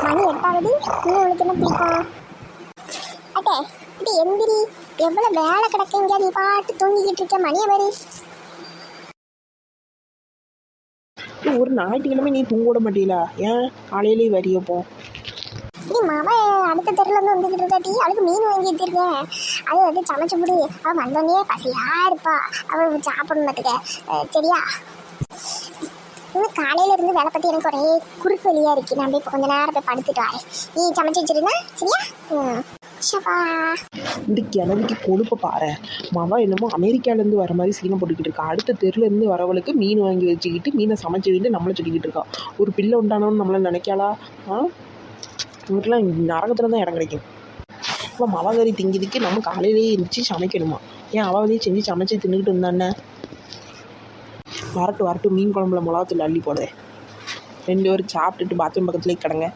மணி 8 இன்னும் உனக்கு என்ன பிடிக்கும்? அட்டே இது எந்திரி, எவ்வளோ வேலை கிடக்குங்க, நீ பாட்டு தூங்கிக்கிட்டு இருக்க. மணியை பாரு. ஒரு ஞாயிற்றுக்கிழமை நீ தூங்க விட மாட்டீங்களா? ஏன் காலையிலேயே வரியப்போ? நீ மாமா அடுத்த தெருல இருந்து வந்துக்கிட்டு இருக்காட்டி அவளுக்கு மீன் வாங்கி வச்சிருக்கேன். அது வந்து சமைச்சு முடி. அவள் வந்தோடனே பசியா இருப்பா, அவள் சாப்பிடணும் பார்த்துக்க. சரியா? இன்னும் காலையில இருந்து வேலை பற்றி எனக்கு ஒரே குறுக்கு வழியா இருக்கு. நான் போய் இப்போ கொஞ்ச நேரம் போய் படுத்துட்டு வரேன். நீ சமைச்சு வச்சிருந்தா சரியா? ஷபா இந்த கிழவிக்கு கொழுப்பை பாரு. மாவா என்னமோ அமெரிக்காலேருந்து வர மாதிரி சீனை போட்டுக்கிட்டு இருக்கா. அடுத்த தெருலேருந்து வரவளுக்கு மீன் வாங்கி வச்சுக்கிட்டு மீனை சமைச்சு வேண்டி நம்மளை சொல்லிக்கிட்டு இருக்கா. ஒரு பிள்ளை உண்டானோன்னு நம்மளை நினைக்காளா? இவருக்கெல்லாம் நரகத்தில் தான் இடம் கிடைக்கும். இப்போ மவகறி திங்கிறதுக்கு நம்ம காலையிலேயே இருந்துச்சு சமைக்கணுமா? ஏன் அவளையே செஞ்சு சமைச்சு தின்னுக்கிட்டு இருந்தானே. வரட்டு மீன் குழம்புல மிளகாத்தூள் அள்ளி போடுறேன். 2 பேரும் சாப்பிட்டுட்டு பாத்ரூம் பக்கத்துலேயே கிடங்க.